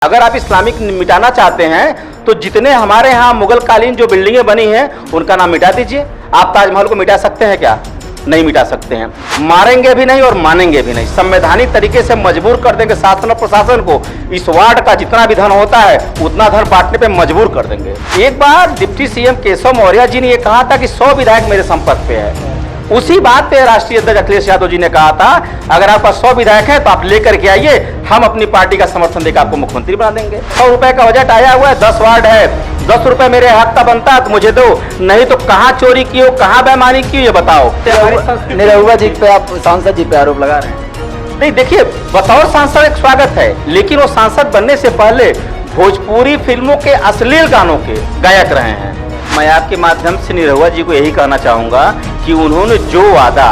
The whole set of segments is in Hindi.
अगर आप इस्लामिक मिटाना चाहते हैं तो जितने हमारे यहाँ मुगल कालीन जो बिल्डिंगें बनी हैं उनका नाम मिटा दीजिए। आप ताजमहल को मिटा सकते हैं क्या? नहीं मिटा सकते हैं। मारेंगे भी नहीं और मानेंगे भी नहीं। संवैधानिक तरीके से मजबूर कर देंगे शासन और प्रशासन को। इस वार्ड का जितना भी धन होता है उतना धन बांटने पे मजबूर कर देंगे। एक बार डिप्टी सीएम केशव मौर्य जी ने यह कहा था कि 100 विधायक मेरे संपर्क पे है। उसी बात पे राष्ट्रीय अध्यक्ष अखिलेश यादव जी ने कहा था अगर आपका 100 विधायक है तो आप लेकर के आइए, हम अपनी पार्टी का समर्थन देकर आपको मुख्यमंत्री बना देंगे। 100 रुपए का बजट आया हुआ है, 10 वार्ड है, 10 रुपए मेरे हक का बनता है तो मुझे दो, नहीं तो कहाँ चोरी की हो, कहाँ बेईमानी की हो, ये बताओ। निरहुआ जी पे आप सांसद जी पे आरोप लगा रहे हैं। नहीं देखिए, बतौर सांसद एक स्वागत है, लेकिन वो सांसद बनने से पहले भोजपुरी फिल्मों के अश्लील गानों के गायक रहे हैं। मैं आपके माध्यम से निरहुआ जी को यही कहना चाहूंगा कि उन्होंने जो वादा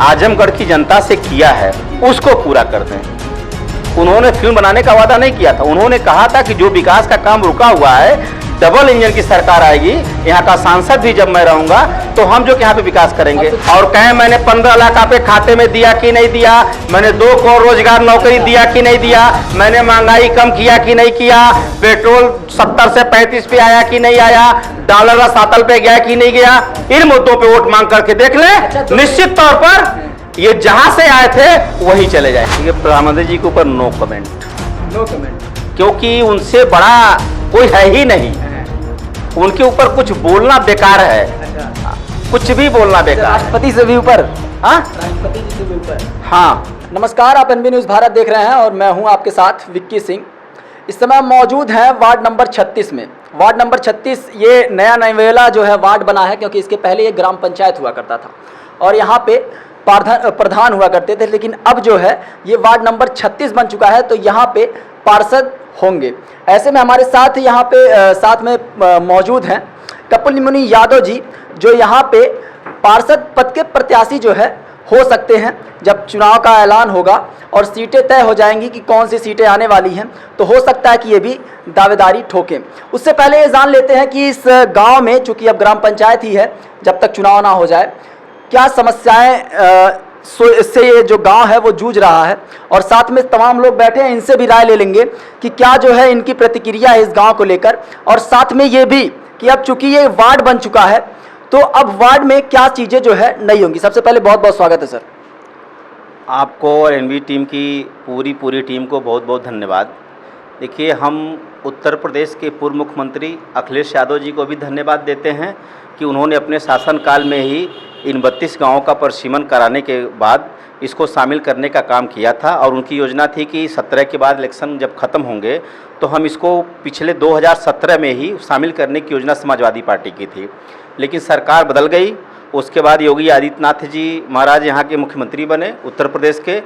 आजमगढ़ की जनता से किया है उसको पूरा कर दें। उन्होंने फिल्म बनाने का वादा नहीं किया था। उन्होंने कहा था कि जो विकास का काम रुका हुआ है, डबल इंजन की सरकार आएगी, यहाँ का सांसद भी जब मैं रहूंगा तो हम जो यहाँ पे विकास करेंगे। और कहें मैंने 15 लाख आपके खाते में दिया कि नहीं दिया, मैंने 2 करोड़ रोजगार नौकरी दिया कि नहीं दिया, मैंने महंगाई कम किया कि नहीं किया, पेट्रोल 70 से 35 पे आया कि नहीं आया, डॉलर 7 पे गया कि नहीं गया, इन मुद्दों पे वोट मांग करके देख ले। निश्चित तौर पर ये जहां से आए थे वही चले जाएंगे। प्रधानमंत्री जी के ऊपर नो कमेंट, क्योंकि उनसे बड़ा कोई है ही नहीं। उनके ऊपर कुछ बोलना बेकार है। कुछ भी बोलना बेकार। राष्ट्रपति से भी ऊपर? हाँ, राष्ट्रपति जी से भी ऊपर। हाँ। नमस्कार, आप एनबी न्यूज़ भारत देख रहे हैं और मैं हूं आपके साथ विक्की सिंह। इस समय मौजूद हैं वार्ड नंबर 36 में। वार्ड नंबर 36 ये नया नवेला जो है वार्ड बना है, क्योंकि इसके पहले ये ग्राम पंचायत हुआ करता था और यहाँ पे प्रधान हुआ करते थे। लेकिन अब जो है ये वार्ड नंबर 36 बन चुका है, तो यहाँ पे पार्षद होंगे। ऐसे में हमारे साथ यहाँ पे साथ में मौजूद हैं कपिल मुनि यादव जी, जो यहाँ पे पार्षद पद के प्रत्याशी जो है हो सकते हैं। जब चुनाव का ऐलान होगा और सीटें तय हो जाएंगी कि कौन सी सीटें आने वाली हैं, तो हो सकता है कि ये भी दावेदारी ठोकें। उससे पहले ये जान लेते हैं कि इस गांव में, चूंकि अब ग्राम पंचायत ही है, जब तक चुनाव ना हो जाए, क्या समस्याएं इससे ये जो गांव है वो जूझ रहा है। और साथ में तमाम लोग बैठे हैं, इनसे भी राय ले लेंगे कि क्या जो है इनकी प्रतिक्रिया है इस गांव को लेकर। और साथ में ये भी कि अब चूंकि ये वार्ड बन चुका है तो अब वार्ड में क्या चीज़ें जो है नहीं होंगी। सबसे पहले बहुत बहुत स्वागत है सर। आपको और एनबी टीम की पूरी टीम को बहुत बहुत धन्यवाद। देखिए, हम उत्तर प्रदेश के पूर्व मुख्यमंत्री अखिलेश यादव जी को भी धन्यवाद देते हैं कि उन्होंने अपने शासनकाल में ही इन 32 गाँवों का परिसीमन कराने के बाद इसको शामिल करने का काम किया था। और उनकी योजना थी कि 17 के बाद इलेक्शन जब ख़त्म होंगे तो हम इसको पिछले 2017 में ही शामिल करने की योजना समाजवादी पार्टी की थी। लेकिन सरकार बदल गई। उसके बाद योगी आदित्यनाथ जी महाराज यहाँ के मुख्यमंत्री बने उत्तर प्रदेश के।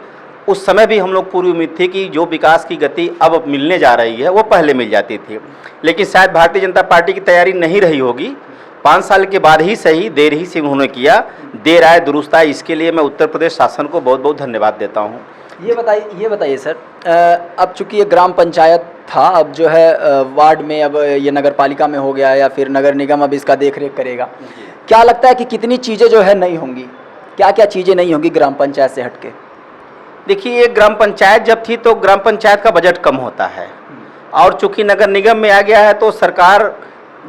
उस समय भी हम लोग पूरी उम्मीद थी कि जो विकास की गति अब मिलने जा रही है वो पहले मिल जाती थी। लेकिन शायद भारतीय जनता पार्टी की तैयारी नहीं रही होगी। 5 साल के बाद ही सही, देर ही से उन्होंने किया। देर आए दुरुस्त आए, इसके लिए मैं उत्तर प्रदेश शासन को बहुत बहुत धन्यवाद देता हूँ। ये बताइए सर, अब चूंकि ये ग्राम पंचायत था, अब जो है वार्ड में अब ये नगर पालिका में हो गया या फिर नगर निगम अब इसका देख रेख करेगा। क्या लगता है कि कितनी चीज़ें जो है नहीं होंगी, क्या क्या चीज़ें नहीं होंगी ग्राम पंचायत से हटके? देखिए, ये ग्राम पंचायत जब थी तो ग्राम पंचायत का बजट कम होता है, और चूंकि नगर निगम में आ गया है तो सरकार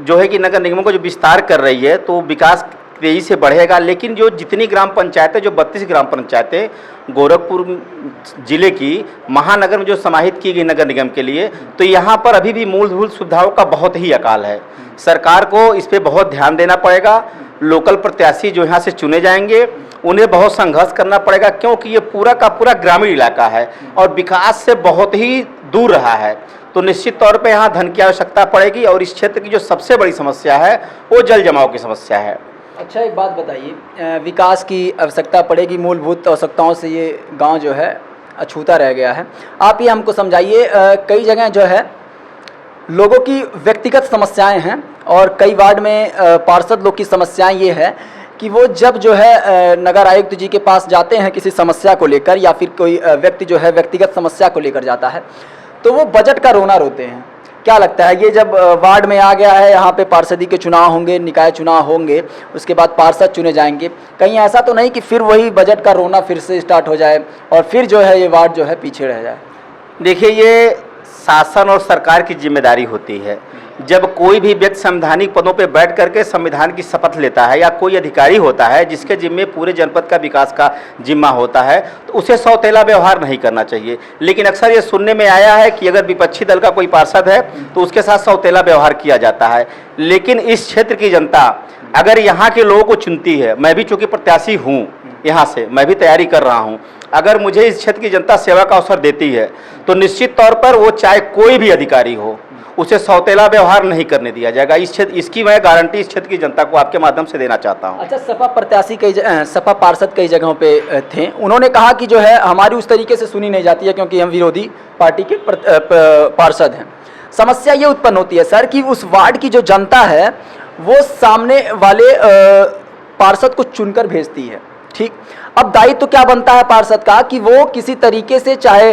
जो है कि नगर निगमों को जो विस्तार कर रही है तो विकास तेजी से बढ़ेगा। लेकिन जो जितनी ग्राम पंचायतें, जो 32 ग्राम पंचायतें गोरखपुर जिले की महानगर में जो समाहित की गई नगर निगम के लिए, तो यहाँ पर अभी भी मूलभूत सुविधाओं का बहुत ही अकाल है। सरकार को इस पर बहुत ध्यान देना पड़ेगा। लोकल प्रत्याशी जो यहाँ से चुने जाएंगे उन्हें बहुत संघर्ष करना पड़ेगा, क्योंकि ये पूरा का पूरा ग्रामीण इलाका है और विकास से बहुत ही दूर रहा है। तो निश्चित तौर पे यहाँ धन की आवश्यकता पड़ेगी। और इस क्षेत्र की जो सबसे बड़ी समस्या है वो जल जमाव की समस्या है। अच्छा, एक बात बताइए, विकास की आवश्यकता पड़ेगी, मूलभूत आवश्यकताओं से ये गांव जो है अछूता रह गया है। आप ये हमको समझाइए, कई जगह जो है लोगों की व्यक्तिगत समस्याएं हैं और कई वार्ड में पार्षद लोग की समस्याएं ये है कि वो जब जो है नगर आयुक्त जी के पास जाते हैं किसी समस्या को लेकर, या फिर कोई व्यक्ति जो है व्यक्तिगत समस्या को लेकर जाता है, तो वो बजट का रोना रोते हैं। क्या लगता है, ये जब वार्ड में आ गया है, यहाँ पे पार्षदी के चुनाव होंगे, निकाय चुनाव होंगे, उसके बाद पार्षद चुने जाएंगे, कहीं ऐसा तो नहीं कि फिर वही बजट का रोना फिर से स्टार्ट हो जाए और फिर जो है ये वार्ड जो है पीछे रह जाए? देखिए, ये शासन और सरकार की जिम्मेदारी होती है। जब कोई भी व्यक्ति संवैधानिक पदों पर बैठ करके संविधान की शपथ लेता है या कोई अधिकारी होता है जिसके जिम्मे पूरे जनपद का विकास का जिम्मा होता है, तो उसे सौतेला व्यवहार नहीं करना चाहिए। लेकिन अक्सर ये सुनने में आया है कि अगर विपक्षी दल का कोई पार्षद है तो उसके साथ सौतेला व्यवहार किया जाता है। लेकिन इस क्षेत्र की जनता अगर यहाँ के लोगों को चुनती है, मैं भी चूंकि प्रत्याशी हूँ यहाँ से, मैं भी तैयारी कर रहा हूँ, अगर मुझे इस क्षेत्र की जनता सेवा का अवसर देती है तो निश्चित तौर पर वो चाहे कोई भी अधिकारी हो उसे सौतेला व्यवहार नहीं करने दिया जाएगा। इस क्षेत्र इसकी मैं गारंटी इस क्षेत्र की जनता को आपके माध्यम से देना चाहता हूं। अच्छा, सपा प्रत्याशी सपा पार्षद कई जगहों पे थे, उन्होंने कहा कि जो है हमारी उस तरीके से सुनी नहीं जाती है क्योंकि हम विरोधी पार्टी के पार्षद हैं। समस्या ये उत्पन्न होती है सर कि उस वार्ड की जो जनता है वो सामने वाले पार्षद को चुनकर भेजती है, ठीक। अब दायित्व तो क्या बनता है पार्षद का कि वो किसी तरीके से चाहे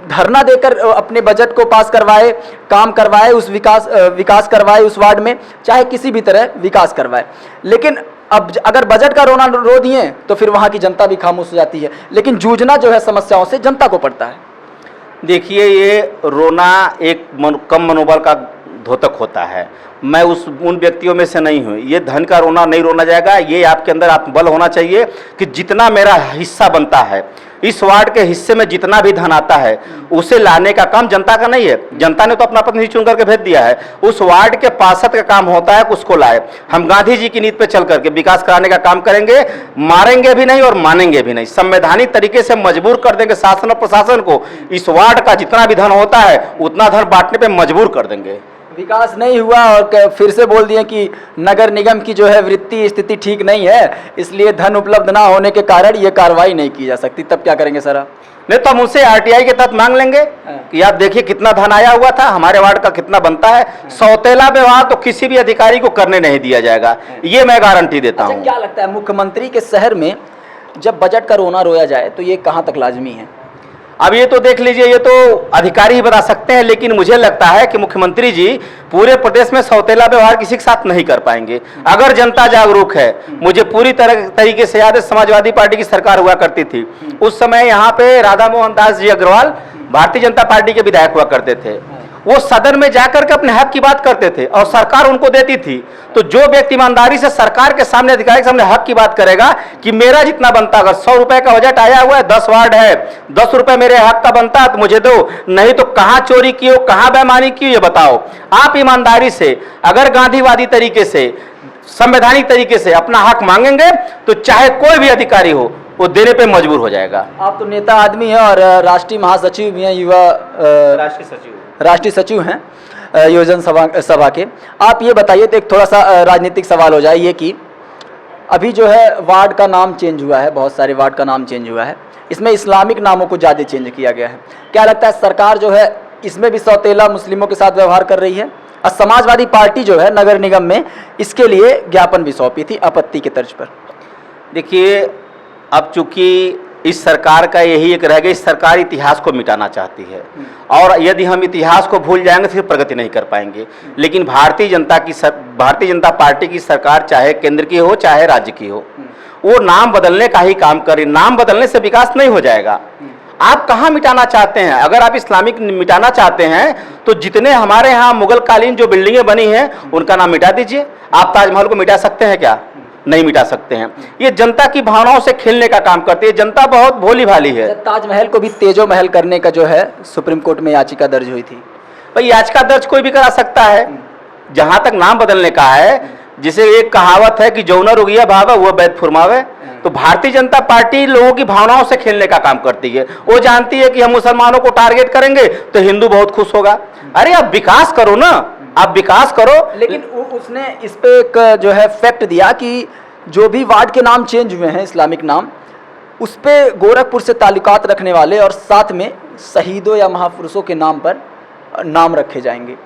धरना देकर अपने बजट को पास करवाए, काम करवाए, उस विकास करवाए उस वार्ड में, चाहे किसी भी तरह विकास करवाए। लेकिन अब अगर बजट का रोना रो दिए तो फिर वहाँ की जनता भी खामोश हो जाती है। लेकिन जूझना जो है समस्याओं से जनता को पड़ता है। देखिए, ये रोना एक कम मनोबल का द्योतक होता है। मैं उन व्यक्तियों में से नहीं हूँ। ये धन का रोना नहीं रोना जाएगा। ये आपके अंदर आत्मबल होना चाहिए कि जितना मेरा हिस्सा बनता है, इस वार्ड के हिस्से में जितना भी धन आता है उसे लाने का काम जनता का नहीं है। जनता ने तो अपना प्रतिनिधि चुन करके भेज दिया है। उस वार्ड के पार्षद का काम होता है कि उसको लाए। हम गांधी जी की नीति पे चल करके विकास कराने का काम करेंगे, मारेंगे भी नहीं और मानेंगे भी नहीं। संवैधानिक तरीके से मजबूर कर देंगे शासन और प्रशासन को। इस वार्ड का जितना भी धन होता है उतना धन बांटने पर मजबूर कर देंगे। विकास नहीं हुआ और फिर से बोल दिए कि नगर निगम की जो है वित्तीय स्थिति ठीक नहीं है, इसलिए धन उपलब्ध ना होने के कारण ये कार्रवाई नहीं की जा सकती। तब क्या करेंगे सर आप? नहीं तो हम उनसे आरटीआई के तहत मांग लेंगे कि आप देखिए कितना धन आया हुआ था, हमारे वार्ड का कितना बनता है। सौतेला व्यवहार तो किसी भी अधिकारी को करने नहीं दिया जाएगा, ये मैं गारंटी देता हूँ। क्या लगता है मुख्यमंत्री के शहर में जब बजट का रोना रोया जाए तो ये कहाँ तक लाजमी है? अब ये तो देख लीजिए, ये तो अधिकारी ही बता सकते हैं। लेकिन मुझे लगता है कि मुख्यमंत्री जी पूरे प्रदेश में सौतेला व्यवहार किसी के साथ नहीं कर पाएंगे अगर जनता जागरूक है। मुझे पूरी तरीके से याद है, समाजवादी पार्टी की सरकार हुआ करती थी, उस समय यहाँ पे राधा मोहन दास जी अग्रवाल भारतीय जनता पार्टी के विधायक हुआ करते थे। वो सदन में जाकर के अपने हक की बात करते थे और सरकार उनको देती थी। तो जो व्यक्ति ईमानदारी से सरकार के सामने, अधिकारी के सामने हक की बात करेगा कि मेरा जितना बनता, अगर 100 रुपए का बजट आया हुआ है, 10 वार्ड है, 10 रुपए मेरे हक का बनता है तो मुझे दो, नहीं तो कहां चोरी की हो, कहां बेईमानी की हो, ये बताओ। आप ईमानदारी से अगर गांधीवादी तरीके से, संवैधानिक तरीके से अपना हक मांगेंगे तो चाहे कोई भी अधिकारी हो वो देने पे मजबूर हो जाएगा। आप तो नेता आदमी हैं और राष्ट्रीय महासचिव भी हैं, युवा राष्ट्रीय सचिव हैं योजना सभा के। आप ये बताइए, तो एक थोड़ा सा राजनीतिक सवाल हो जाए ये कि अभी जो है वार्ड का नाम चेंज हुआ है, बहुत सारे वार्ड का नाम चेंज हुआ है, इसमें इस्लामिक नामों को ज़्यादा चेंज किया गया है। क्या लगता है सरकार जो है इसमें भी सौतेला मुस्लिमों के साथ व्यवहार कर रही है? और समाजवादी पार्टी जो है नगर निगम में इसके लिए ज्ञापन भी सौंपी थी आपत्ति के तर्ज पर। देखिए, अब चूंकि इस सरकार का यही एक रह गया, इस सरकार इतिहास को मिटाना चाहती है और यदि हम इतिहास को भूल जाएंगे फिर प्रगति नहीं कर पाएंगे। लेकिन भारतीय जनता पार्टी की सरकार चाहे केंद्र की हो चाहे राज्य की हो, वो नाम बदलने का ही काम करे। नाम बदलने से विकास नहीं हो जाएगा। आप कहाँ मिटाना चाहते हैं? अगर आप इस्लामिक मिटाना चाहते हैं तो जितने हमारे यहाँ मुगल कालीन जो बिल्डिंगें बनी हैं उनका नाम मिटा दीजिए। आप ताजमहल को मिटा सकते हैं क्या? नहीं मिटा सकते हैं। ये जनता की भावनाओं से खेलने का काम करती है। जनता बहुत भोली भाली है। ताजमहल को भी तेजो महल करने का जो है सुप्रीम कोर्ट में याचिका दर्ज हुई थी। भाई, याचिका दर्ज कोई भी करा सकता है। जहां तक नाम बदलने का है, जिसे एक कहावत है कि जौना रुगिया भावे वो बैद फुरमावे, तो भारतीय जनता पार्टी लोगों की भावनाओं से खेलने का काम करती है। वो जानती है कि हम मुसलमानों को टारगेट करेंगे तो हिंदू बहुत खुश होगा। अरे आप विकास करो ना, आप विकास करो। लेकिन उसने इस पे एक जो है फैक्ट दिया कि जो भी वार्ड के नाम चेंज हुए हैं इस्लामिक नाम, उस पे गोरखपुर से ताल्लुकात रखने वाले और साथ में शहीदों या महापुरुषों के नाम पर नाम रखे जाएंगे।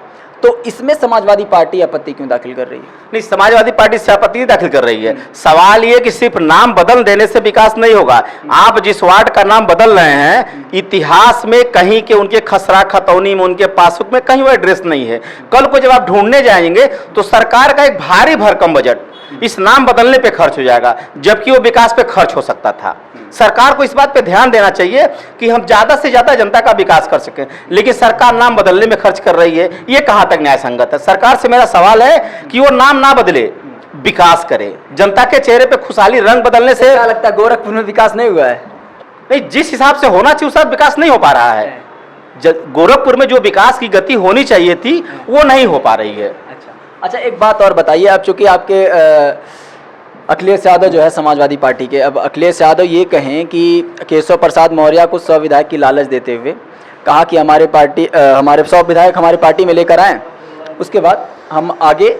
तो इसमें समाजवादी पार्टी आपत्ति क्यों दाखिल कर रही है? नहीं, समाजवादी पार्टी से आपत्ति दाखिल कर रही है। सवाल ये कि सिर्फ नाम बदल देने से विकास नहीं होगा। आप जिस वार्ड का नाम बदल रहे हैं, इतिहास में कहीं के उनके खसरा खतौनी में, उनके पासबुक में कहीं वो एड्रेस नहीं है। कल को जब आप ढूंढने जाएंगे तो सरकार का एक भारी भरकम बजट इस नाम बदलने पे खर्च हो जाएगा, जबकि वो विकास पे खर्च हो सकता था। सरकार को इस बात पे ध्यान देना चाहिए कि हम ज्यादा से ज्यादा जनता का विकास कर सकें, लेकिन सरकार नाम बदलने में खर्च कर रही है, ये कहां तक न्याय संगत है। सरकार से मेरा सवाल है कि वो नाम ना बदले, विकास करे। जनता के चेहरे पे खुशहाली रंग बदलने से क्या लगता है गोरखपुर में विकास नहीं हुआ है? नहीं, जिस हिसाब से होना चाहिए उस हिसाब विकास नहीं हो पा रहा है। गोरखपुर में जो विकास की गति होनी चाहिए थी वो नहीं हो पा रही है। अच्छा, एक बात और बताइए आप, चूंकि आपके अखिलेश यादव जो है समाजवादी पार्टी के, अब अखिलेश यादव ये कहें कि केशव प्रसाद मौर्य को 100 विधायक की लालच देते हुए कहा कि हमारे 100 विधायक हमारे पार्टी में लेकर आएँ, उसके बाद हम आगे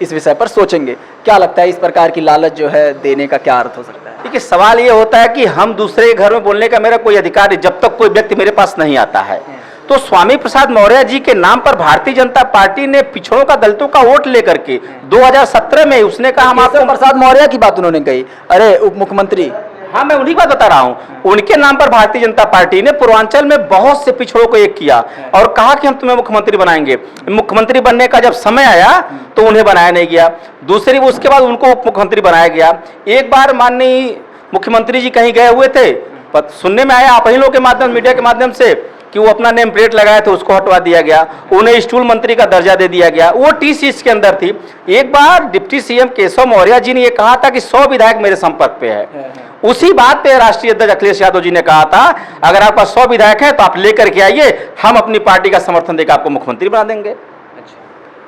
इस विषय पर सोचेंगे। क्या लगता है इस प्रकार की लालच जो है देने का क्या अर्थ हो सकता है? देखिए, सवाल ये होता है कि हम दूसरे के घर में बोलने का मेरा कोई अधिकार नहीं, जब तक कोई व्यक्ति मेरे पास नहीं आता है। तो स्वामी प्रसाद मौर्य जी के नाम पर भारतीय जनता पार्टी ने पिछड़ों का, दलितों का वोट लेकर के 2017 में उसने कहा हम आपको, प्रसाद मौर्य की बात उन्होंने कही, अरे उप मुख्यमंत्री, हाँ मैं उन्हीं बात बता रहा हूँ, उनके नाम पर भारतीय जनता पार्टी ने पूर्वांचल में बहुत से पिछड़ों को एक किया और कहा कि हम तुम्हें मुख्यमंत्री बनाएंगे। मुख्यमंत्री बनने का जब समय आया तो उन्हें बनाया नहीं गया, दूसरी उसके बाद उनको उप मुख्यमंत्री बनाया गया। एक बार माननीय मुख्यमंत्री जी कहीं गए हुए थे, सुनने में आया आप ही लोग के माध्यम, मीडिया के माध्यम से, कि वो अपना नेम प्लेट लगाए थे, उसको हटवा दिया गया, उन्हें स्टूल मंत्री का दर्जा दे दिया गया, वो टी के अंदर थी। एक बार डिप्टी सीएम केशव मौर्य जी ने ये कहा था कि 100 विधायक मेरे संपर्क पे है। उसी बात पे राष्ट्रीय अध्यक्ष अखिलेश यादव जी ने कहा था अगर आपका 100 विधायक है तो आप लेकर के आइए, हम अपनी पार्टी का समर्थन देकर आपको मुख्यमंत्री बना देंगे।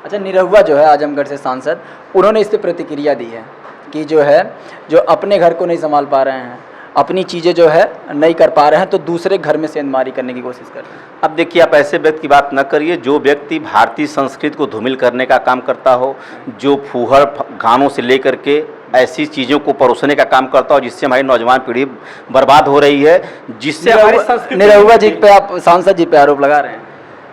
अच्छा, निरहुआ जो है आजमगढ़ से सांसद, उन्होंने इस पर प्रतिक्रिया दी है कि जो अपने घर को नहीं संभाल पा रहे हैं, अपनी चीज़ें जो है नहीं कर पा रहे हैं, तो दूसरे घर में सेंधमारी करने की कोशिश कर रहे हैं। अब देखिए, आप ऐसे व्यक्ति की बात न करिए जो व्यक्ति भारतीय संस्कृति को धूमिल करने का काम करता हो, जो फूहड़ गानों से लेकर के ऐसी चीज़ों को परोसने का काम करता हो जिससे हमारी नौजवान पीढ़ी बर्बाद हो रही है, जिससे हमारी संस्कृति। निरहुआ जी पे आप, सांसद जी पे आरोप लगा रहे हैं।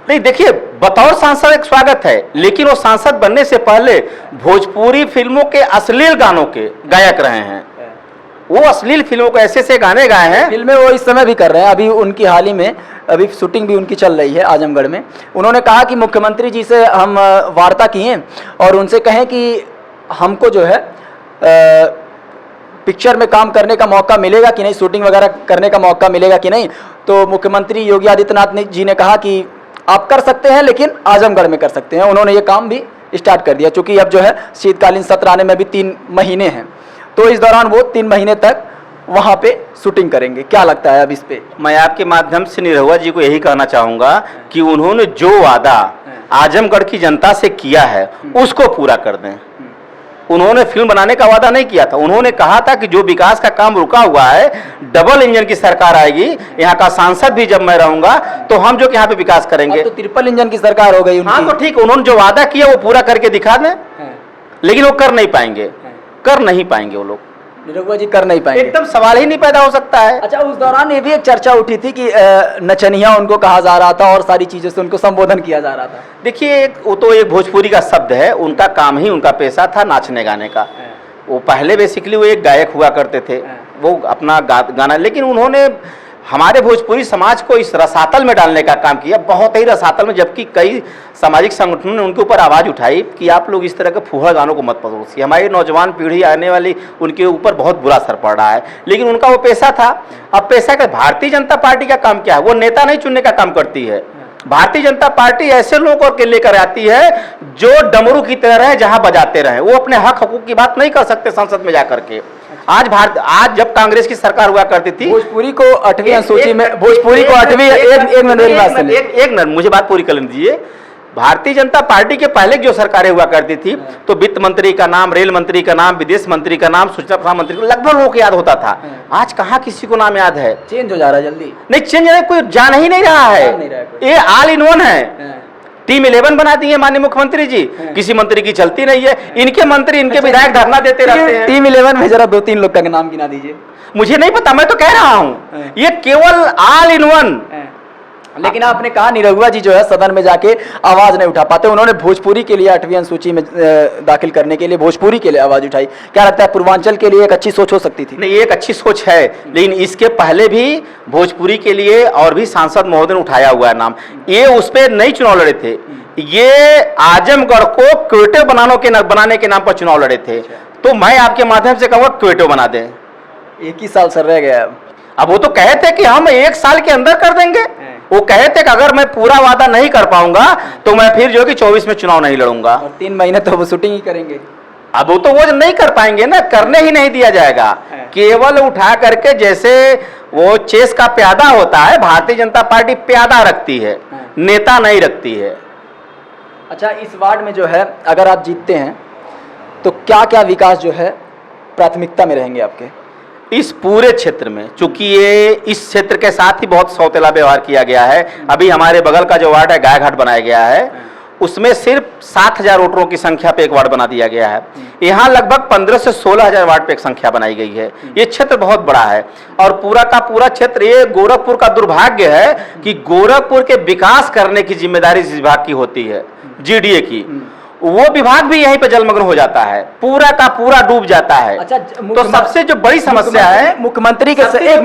नहीं, देखिए, बतौर सांसद एक स्वागत है, लेकिन वो सांसद बनने से पहले भोजपुरी फिल्मों के अश्लील गानों के गायक रहे हैं। वो अश्लील फिल्मों को ऐसे ऐसे गाने गाए हैं, फिल्में वो इस समय भी कर रहे हैं। अभी उनकी हाल ही में अभी शूटिंग भी उनकी चल रही है आजमगढ़ में। उन्होंने कहा कि मुख्यमंत्री जी से हम वार्ता किए और उनसे कहें कि हमको जो है पिक्चर में काम करने का मौका मिलेगा कि नहीं, शूटिंग वगैरह करने का मौका मिलेगा कि नहीं। तो मुख्यमंत्री योगी आदित्यनाथ जी ने कहा कि आप कर सकते हैं, लेकिन आजमगढ़ में कर सकते हैं। उन्होंने ये काम भी स्टार्ट कर दिया, चूँकि अब जो है शीतकालीन सत्र आने में भी 3 महीने हैं, तो इस दौरान वो 3 महीने तक वहाँ पे शूटिंग करेंगे। क्या लगता है अब इस पे? मैं आपके माध्यम से निरहुआ जी को यही कहना चाहूँगा कि उन्होंने जो वादा आजमगढ़ की जनता से किया है उसको पूरा कर दें। उन्होंने फिल्म बनाने का वादा नहीं किया था, उन्होंने कहा था कि जो विकास का काम रुका हुआ है, डबल इंजन की सरकार आएगी, यहाँ का सांसद भी जब मैं रहूंगा तो हम जो यहाँ पे विकास करेंगे। तो ट्रिपल इंजन की सरकार हो गई उनकी। हाँ, तो ठीक, उन्होंने जो वादा किया वो पूरा करके दिखा दें, लेकिन वो कर नहीं पाएंगे, कर नहीं पाएंगे वो लोग। निरहुआ जी कर नहीं पाएंगे, एकदम सवाल ही नहीं पैदा हो सकता है। अच्छा, उस दौरान ये भी एक चर्चा उठी थी कि नचनिया उनको कहा जा रहा था और सारी चीजों से उनको संबोधन किया जा रहा था। देखिए, वो तो एक भोजपुरी का शब्द है, उनका काम ही, उनका पेशा था नाचने गाने का। वो पहले बेसिकली वो एक गायक हुआ करते थे, वो अपना गाना, लेकिन उन्होंने हमारे भोजपुरी समाज को इस रसातल में डालने का काम किया, बहुत ही रसातल में, जबकि कई सामाजिक संगठनों ने उनके ऊपर आवाज़ उठाई कि आप लोग इस तरह के फूहड़ गानों को मत परोसिए, हमारी नौजवान पीढ़ी आने वाली उनके ऊपर बहुत बुरा असर पड़ रहा है। लेकिन उनका वो पेशा था। अब पेशा का भारतीय जनता पार्टी का काम क्या है? वो नेता नहीं चुनने का काम करती है। भारतीय जनता पार्टी ऐसे लोगों को लेकर आती है जो डमरू की तरह रहे, जहां बजाते रहे। वो अपने हक हकूक की बात नहीं कर सकते संसद में जाकर के। आज जब कांग्रेस की सरकार हुआ करती थी, भोजपुरी को 8वीं अनुसूची में, भोजपुरी को 8वीं, एक मिनट मुझे बात पूरी करने दीजिए। भारतीय जनता पार्टी के पहले जो सरकारें हुआ करती थी तो वित्त मंत्री का नाम, रेल मंत्री का नाम, विदेश मंत्री का नाम, सूचना प्रसारण मंत्री को लगभग लोगों को याद होता था। आज कहाँ किसी को नाम याद है? चेंज हो जा रहा है जल्दी। नहीं, चेंज कोई जान ही नहीं रहा है। ये ऑल इन वन है। टीम 11 बना दी है माननीय मुख्यमंत्री जी, किसी मंत्री की चलती नहीं है। इनके मंत्री, इनके विधायक धरना देते रहते हैं। टीम 11 में जरा 2-3 लोग का नाम गिना दीजिए। मुझे नहीं पता, मैं तो कह रहा हूँ ये केवल ऑल इन वन। लेकिन आपने कहा निरहुआ जी जो है सदन में जाके आवाज नहीं उठा पाते। उन्होंने भोजपुरी के लिए 8वीं अनुसूची में दाखिल करने के लिए भोजपुरी के लिए आवाज उठाई। क्या लगता है पूर्वांचल के लिए एक अच्छी सोच हो सकती थी? नहीं, एक अच्छी सोच है, लेकिन इसके पहले भी भोजपुरी के लिए और भी सांसद महोदय ने उठाया हुआ है नाम। ये उस पर नहीं चुनाव लड़े थे, ये आजमगढ़ को क्रिएटिव बनाने के नाम पर चुनाव लड़े थे। तो मैं आपके माध्यम से कहूँगा क्वेटो बना दें। 1 ही साल सर रह गया अब वो तो कहे थे कि हम 1 साल के अंदर कर देंगे। वो कहे थे कि अगर मैं पूरा वादा नहीं कर पाऊंगा तो मैं फिर जो है कि 24 में चुनाव नहीं लड़ूंगा। और 3 महीने तो वो शूटिंग ही करेंगे। अब वो तो वो नहीं कर पाएंगे ना, करने ही नहीं दिया जाएगा। केवल उठा करके, जैसे वो चेस का प्यादा होता है, भारतीय जनता पार्टी प्यादा रखती है, नेता नहीं रखती है। अच्छा, इस वार्ड में जो है अगर आप जीतते हैं तो क्या क्या विकास जो है प्राथमिकता में रहेंगे आपके? इस पूरे क्षेत्र में, चूंकि ये इस क्षेत्र के साथ ही बहुत सौतेला व्यवहार किया गया है। अभी हमारे बगल का जो वार्ड है गायघाट बनाया गया है, उसमें सिर्फ 7,000 वोटरों की संख्या पे एक वार्ड बना दिया गया है। यहाँ लगभग 15 से 16,000 वार्ड पे एक संख्या बनाई गई है। ये क्षेत्र बहुत बड़ा है और पूरा का पूरा क्षेत्र, ये गोरखपुर का दुर्भाग्य है कि गोरखपुर के विकास करने की जिम्मेदारी इस विभाग की होती है, जीडीए की। वो विभाग भी यहीं पे जलमग्न हो जाता है, पूरा का पूरा डूब जाता है। अच्छा, तो सबसे जो बड़ी समस्या है मुख्यमंत्री के समस्या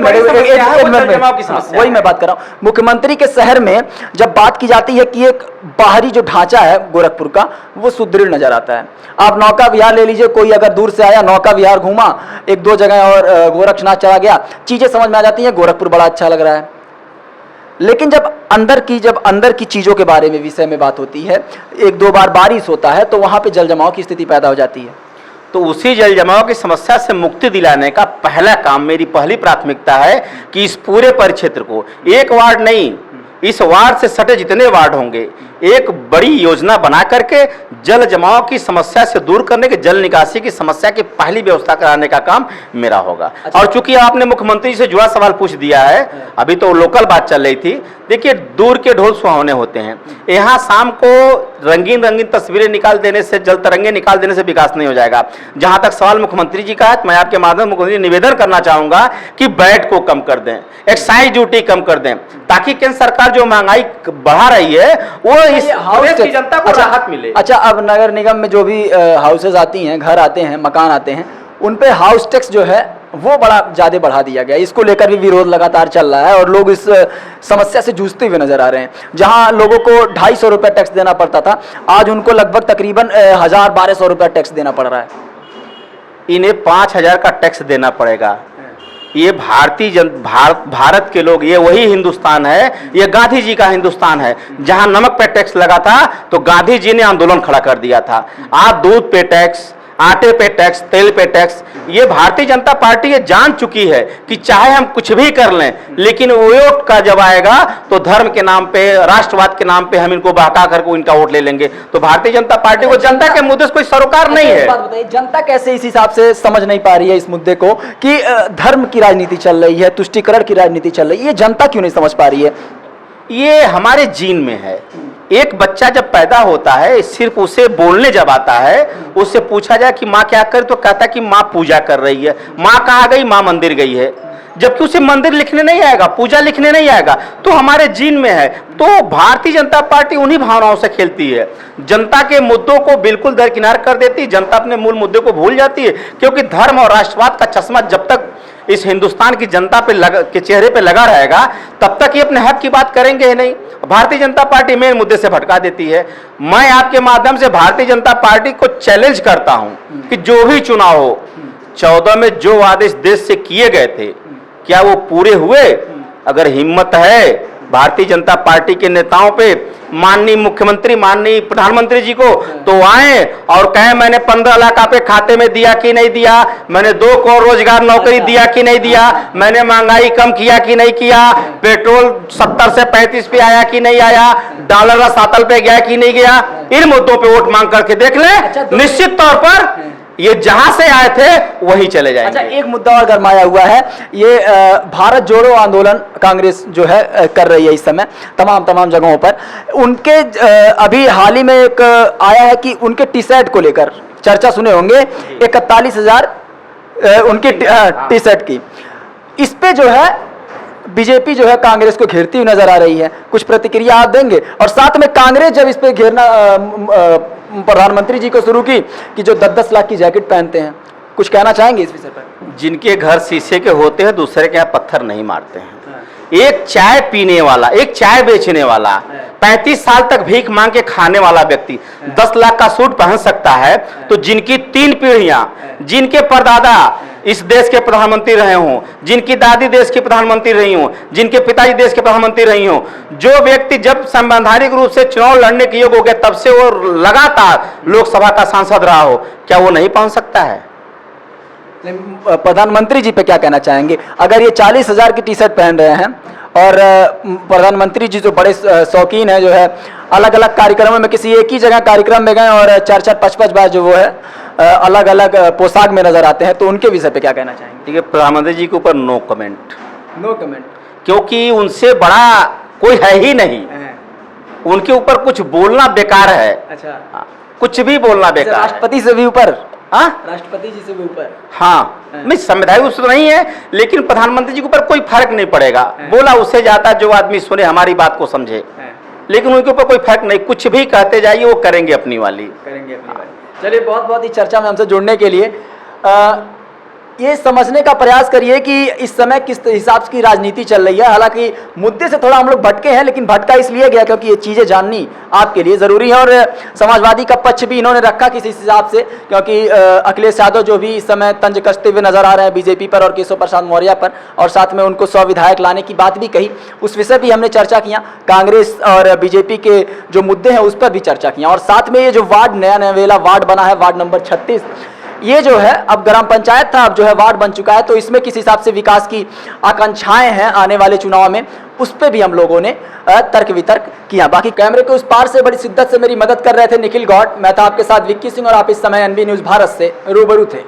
वही मैं बात कर रहा हूँ। मुख्यमंत्री के शहर में जब बात की जाती है कि एक बाहरी जो ढांचा है गोरखपुर का, वो सुदृढ़ नजर आता है। आप नौका विहार ले लीजिए, कोई अगर दूर से आया, नौका विहार घूमा, 1-2 जगह और गोरक्षनाथ चला गया, चीजें समझ में आ जाती हैं, गोरखपुर बड़ा अच्छा लग रहा है। लेकिन जब अंदर की चीजों के बारे में, विषय में बात होती है, 1-2 बार बारिश होता है तो वहां पे जल जमाव की स्थिति पैदा हो जाती है। तो उसी जल जमाव की समस्या से मुक्ति दिलाने का पहला काम, मेरी पहली प्राथमिकता है कि इस पूरे परिक्षेत्र को, एक वार्ड नहीं, इस वार्ड से सटे जितने वार्ड होंगे, एक बड़ी योजना बना करके जल जमाव की समस्या से दूर करने के, जल निकासी की समस्या की पहली व्यवस्था कराने का काम मेरा होगा। अच्छा। और चूंकि आपने मुख्यमंत्री से जुड़ा सवाल पूछ दिया है, अभी तो लोकल बात चल रही थी। देखिए, दूर के ढोल सुहावने होते हैं। यहाँ शाम को रंगीन रंगीन तस्वीरें निकाल देने से, जल तरंगे निकाल देने से विकास नहीं हो जाएगा। जहां तक सवाल मुख्यमंत्री जी का है, मैं आपके माध्यम से मुख्यमंत्री निवेदन करना चाहूंगा कि वैट को कम कर दें, एक्साइज ड्यूटी कम कर दें, ताकि केंद्र सरकार जो महंगाई बढ़ा रही है वो इस देश की जनता को राहत मिले। अच्छा, अब नगर निगम में जो भी हाउसेज आती हैं, घर आते हैं, मकान आते हैं, उन पे हाउस टैक्स जो है वो बड़ा ज्यादा बढ़ा दिया गया। इसको लेकर भी विरोध लगातार चल रहा है और लोग इस समस्या से जूझते हुए नजर आ रहे हैं। जहां लोगों को 250 रुपये टैक्स देना पड़ता था, आज उनको लगभग तकरीबन 1,000-1,200 रुपये टैक्स देना पड़ रहा है। इन्हें 5,000 का टैक्स देना पड़ेगा। ये भारत के लोग, ये वही हिंदुस्तान है, ये गांधी जी का हिंदुस्तान है। जहां नमक पे टैक्स लगा था तो गांधी जी ने आंदोलन खड़ा कर दिया था। आज दूध पे टैक्स, आटे पे टैक्स, तेल पे टैक्स, ये भारतीय जनता पार्टी ये जान चुकी है कि चाहे हम कुछ भी कर लें, लेकिन वोट का जब आएगा तो धर्म के नाम पे, राष्ट्रवाद के नाम पे हम इनको बहका करके इनका वोट ले लेंगे। तो भारतीय जनता पार्टी को जनता के मुद्दे से कोई सरोकार नहीं है। बात बताइए, जनता कैसे इस हिसाब से समझ नहीं पा रही है इस मुद्दे को कि धर्म की राजनीति चल रही है, तुष्टीकरण की राजनीति चल रही है, ये जनता क्यों नहीं समझ पा रही है? ये हमारे जीन में है। एक बच्चा जब पैदा होता है, सिर्फ उसे बोलने जब आता है, उससे पूछा जाए कि माँ क्या कर, तो कहता है कि माँ पूजा कर रही है। माँ कहाँ गई? माँ मंदिर गई है। जबकि उसे मंदिर लिखने नहीं आएगा, पूजा लिखने नहीं आएगा। तो हमारे जीन में है। तो भारतीय जनता पार्टी उन्हीं भावनाओं से खेलती है, जनता के मुद्दों को बिल्कुल दरकिनार कर देती है। जनता अपने मूल मुद्दे को भूल जाती है, क्योंकि धर्म और राष्ट्रवाद का चश्मा जब तक इस हिंदुस्तान की जनता के चेहरे पे लगा रहेगा, तब तक ये अपने हक की बात करेंगे ही नहीं। भारतीय जनता पार्टी मेन मुद्दे से भटका देती है। मैं आपके माध्यम से भारतीय जनता पार्टी को चैलेंज करता हूं कि जो भी चुनाव हो, 14 में जो आदेश देश से किए गए थे, क्या वो पूरे हुए? अगर हिम्मत है भारतीय जनता पार्टी के नेताओं पे, माननीय मुख्यमंत्री, माननीय प्रधानमंत्री जी को, तो आए और कहें मैंने 15 लाख आपके खाते में दिया कि नहीं दिया, मैंने 2 करोड़ रोजगार नौकरी दिया कि नहीं दिया, मैंने महंगाई कम किया कि नहीं किया, पेट्रोल 70 से 35 पे आया कि नहीं आया, डॉलर 7 पे गया कि नहीं गया। इन मुद्दों पे वोट मांग करके देख लें, निश्चित तौर पर ये जहां से आए थे वहीं चले जाएंगे। अच्छा, एक मुद्दा और गरमाया हुआ है, ये भारत जोड़ो आंदोलन कांग्रेस जो है कर रही है इस समय तमाम जगहों पर। उनके अभी हाल ही में एक आया है कि उनके टी शर्ट को लेकर चर्चा सुने होंगे, 41,000 उनकी टी शर्ट की। इस पे जो है बीजेपी जो है कांग्रेस को घेरती हुई नजर आ रही है। कुछ प्रतिक्रिया आप देंगे? और साथ में कांग्रेस जब इस पे घेरना प्रधानमंत्री जी को शुरू की कि जो 10-10 लाख की जैकेट पहनते हैं, कुछ कहना चाहेंगे इस विषय पर? जिनके घर शीशे के होते हैं, दूसरे के यहाँ पत्थर नहीं मारते हैं। एक चाय पीने वाला, एक चाय बेचने वाला, 35 साल तक भीख मांग के खाने वाला व्यक्ति 10 लाख का सूट पहन सकता है, तो जिनकी 3 पीढ़ियां, जिनके परदादा इस देश के प्रधानमंत्री रहे हों, जिनकी दादी देश की प्रधानमंत्री रही हों, जिनके पिताजी देश के प्रधानमंत्री रही हों, जो व्यक्ति जब संवैधानिक रूप से चुनाव लड़ने के योग्य हो गया तब से वो लगातार लोकसभा का सांसद रहा हो, क्या वो नहीं पहन सकता है? प्रधानमंत्री जी पे क्या कहना चाहेंगे? अगर ये 40,000 की टी शर्ट पहन रहे हैं और प्रधानमंत्री जी जो बड़े शौकीन है, जो है अलग अलग कार्यक्रमों में, किसी एक ही जगह कार्यक्रम में गए और 4-4, 5-5 बार जो वो है अलग अलग पोशाक में नजर आते हैं, तो उनके विषय पे क्या कहना चाहेंगे? ठीक है, प्रधानमंत्री जी के ऊपर नो कमेंट। नो कमेंट, क्योंकि उनसे बड़ा कोई है ही नहीं, उनके ऊपर कुछ बोलना बेकार है। अच्छा, कुछ भी बोलना बेकार है। राष्ट्रपति से भी ऊपर? हाँ, राष्ट्रपति जी से भी ऊपर। हाँ, नहीं संवैधानिक रूप से तो नहीं है, लेकिन प्रधानमंत्री जी के ऊपर कोई फर्क नहीं पड़ेगा। बोला उससे जाता जो आदमी सुने, हमारी बात को समझे, लेकिन उनके ऊपर कोई फर्क नहीं, कुछ भी कहते जाइए, वो करेंगे अपनी वाली। चलिए, बहुत बहुत इस चर्चा में हमसे जुड़ने के लिए। ये समझने का प्रयास करिए कि इस समय किस हिसाब की राजनीति चल रही है। हालांकि मुद्दे से थोड़ा हम लोग भटके हैं, लेकिन भटका इसलिए गया क्योंकि ये चीज़ें जाननी आपके लिए ज़रूरी है। और समाजवादी का पक्ष भी इन्होंने रखा किसी हिसाब से, क्योंकि अखिलेश यादव जो भी इस समय तंज कसते हुए नजर आ रहे हैं बीजेपी पर और केशव प्रसाद मौर्य पर, और साथ में उनको 100 विधायक लाने की बात भी कही, उस विषय भी हमने चर्चा किया। कांग्रेस और बीजेपी के जो मुद्दे हैं उस पर भी चर्चा किया। और साथ में ये जो वार्ड, नया नवेला वार्ड बना है, वार्ड नंबर 36, ये जो है अब ग्राम पंचायत था, अब जो है वार्ड बन चुका है, तो इसमें किस हिसाब से विकास की आकांक्षाएं हैं आने वाले चुनाव में, उस पर भी हम लोगों ने तर्क वितर्क किया। बाकी कैमरे के उस पार से बड़ी शिद्दत से मेरी मदद कर रहे थे निखिल गौड़, मैं था आपके साथ विक्की सिंह, और आप इस समय NB न्यूज़ भारत से रूबरू थे।